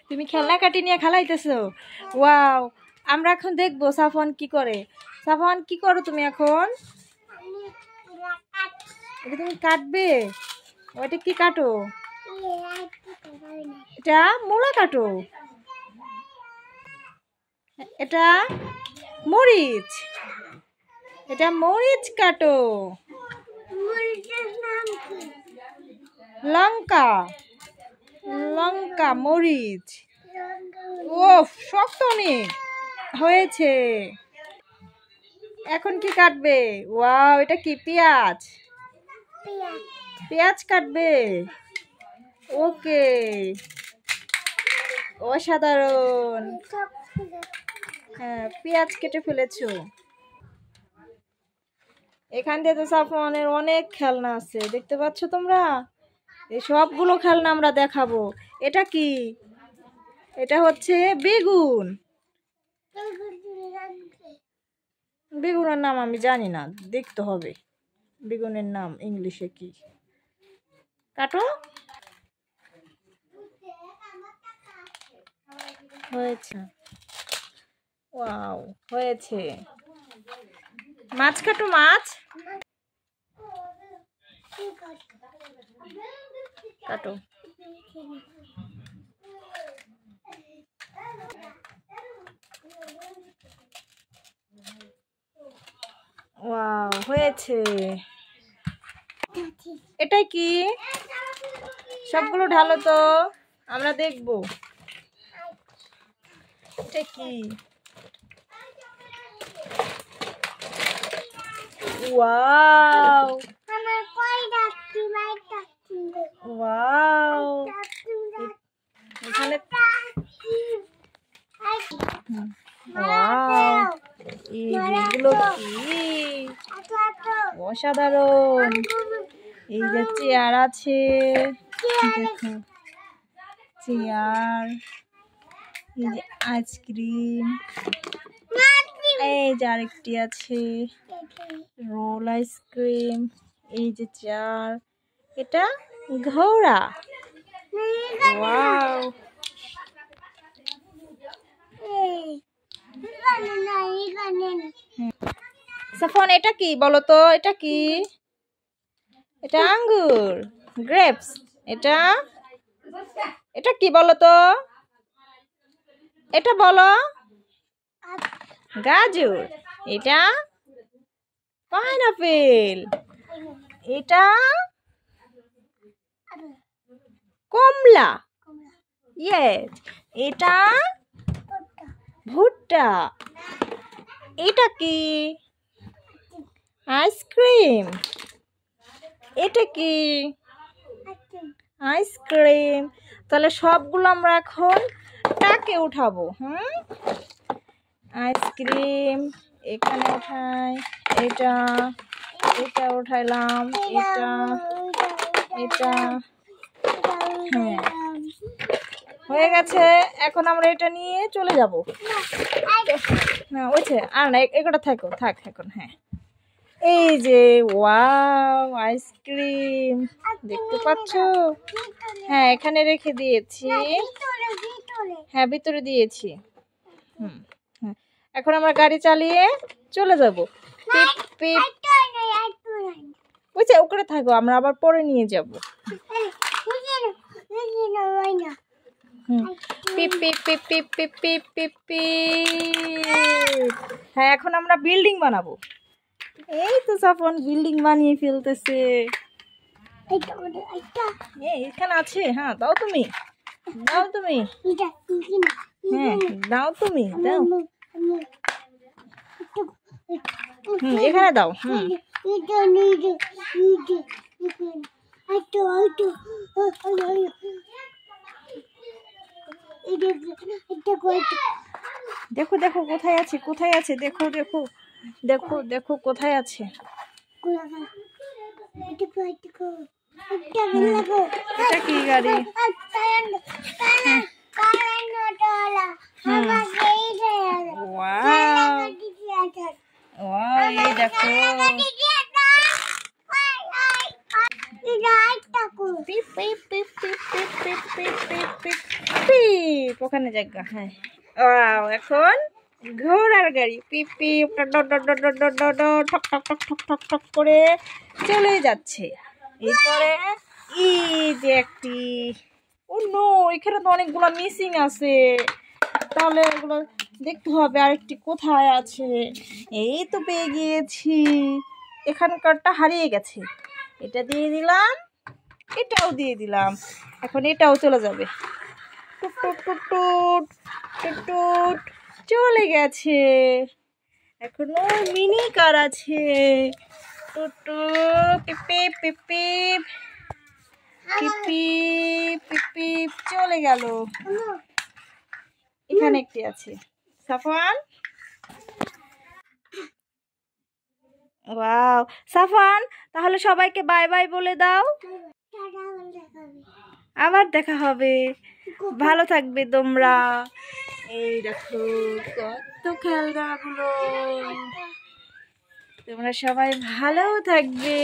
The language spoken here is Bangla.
তুমি খেলনা কাটি নিয়ে খেলাইতেছো? ওয়াও, আমরা এখন দেখবো সাফন কি করে। সাফন কি করো তুমি এখন? এটা তুমি কাটবে? ওইটা কি কাটো? এটা মূলা কাটো? এটা মরিচ? এটা মরিচ কাটো? লঙ্কা? লঙ্কা মরিচ? ও শক্ত অনেক হয়েছে। এখন কি কাটবে? ওয়াও, এটা কি পেঁয়াজ? পেঁয়াজ কাটবে? ওকে, অসাধারণ। হ্যাঁ, পেঁয়াজ কেটে ফেলেছো। এখান থেকে তো সাফনের অনেক খেলনা আছে, দেখতে পাচ্ছ তোমরা? এই সবগুলো খেলনা আমরা দেখাবো। এটা কি? এটা হচ্ছে বেগুন। বেগুনের নাম আমি জানি না, দেখতে হবে বেগুনের নাম ইংলিশে কি। কাটো। হয়েছে। ওয়াও, হয়েছে। মাছ কাটো, মাছ কাটো। ওয়াও, হয়েছে। এটা কি? সবগুলো ঢালো তো, আমরা দেখবো। এটা কি? ওয়াও, ওয়াও, এখানে ওয়াও, এইগুলো কি অসাধারণ। এই যে চেয়ার আছে, দেখো চেয়ার। এই যে আইসক্রিম, এই যে আরেকটি আছে রোল আইসক্রিম। এই যে চেয়ার, এটা ঘোড়া। ওয়াও, সাফন এটা কি বলো তো? এটা কি? এটা আঙ্গুর, গ্রেপস। এটা এটা কি বলো তো? এটা বলো। গাজর। এটা পাইনাপেল। এটা কমলা। ইয়েস। এটা ভুট্টা। এটা কি? আইসক্রিম। এটা কি? আইসক্রিম। তাহলে সবগুলো আমরা এখন টাকে উঠাবো। আইসক্রিম এখানে উঠাই, এটা এটা উঠাইলাম, এটা এটা। হ্যাঁ, হয়ে গেছে। এখন আমরা এটা নিয়ে চলে যাব। না ওইছে আর না, এগুলো থাক এখন। হ্যাঁ, এই যে ওয়াও, আইসক্রিম দেখতে পাচ্ছ? হ্যাঁ, এখানে রেখে দিয়েছি। হ্যাঁ, ভিতরে দিয়েছি। এখন আমরা গাড়ি চালিয়ে চলে যাব। বুঝছে, ওখানে থাকো, আমরা আবার পরে নিয়ে যাব। পিপ পিপ পিপ পিপ পিপ পিপ পিপ পিপ। হ্যাঁ, এখন আমরা বিল্ডিং বানাবো। এই তো সাফন বিল্ডিং বানিয়ে ফেলতেছে। এখানে আছে। হ্যাঁ, দাও তুমি, দাও তুমি। হ্যাঁ, দাও তুমি, দাও। এখানে দাও। দেখো দেখো কোথায় আছে, কোথায় আছে, দেখো দেখো দেখো দেখো কোথায় আছে। এটা কি গাড়ি? এই দেখো, পিপ পিপ পিপ পিপ পিপ পিপ পিপ পিপ পিপ পিপ ওখানে জায়গা। হ্যাঁ ওয়াও, এখন ঘোড়ার গাড়ি peep peep dot dot dot dot dot dot dot ঠক ঠক ঠক ঠক ঠক ঠক করে চলে যাচ্ছে। এরপরে এই যে একটি, ও নো, এখানে তো অনেকগুলো মিসিং আছে, তাহলে এগুলো দেখতে হবে আরেকটি কোথায় আছে। এই তো পেয়ে গিয়েছি, এখানকারটা হারিয়ে গেছে, এটা দিয়ে দিলাম, এটাও দিয়ে দিলাম, এখন এটাও চলে যাবে। টুট টুট টুট টুট টুট টুট চলে গেছে। এখনো মিনি কার আছে, টুট টুট পিপ পিপ পিপ পিপ পিপ পিপ পিপ চলে গেল। এখানে একটি আছে, সাফওয়ান, ওয়াও সাফওয়ান, তাহলে সবাইকে বাই বাই বলে দাও, আবার দেখা হবে, ভালো থাকবে তোমরা। এই দেখো কত খেলনাগুলো, তোমরা সবাই ভালো থাকবে।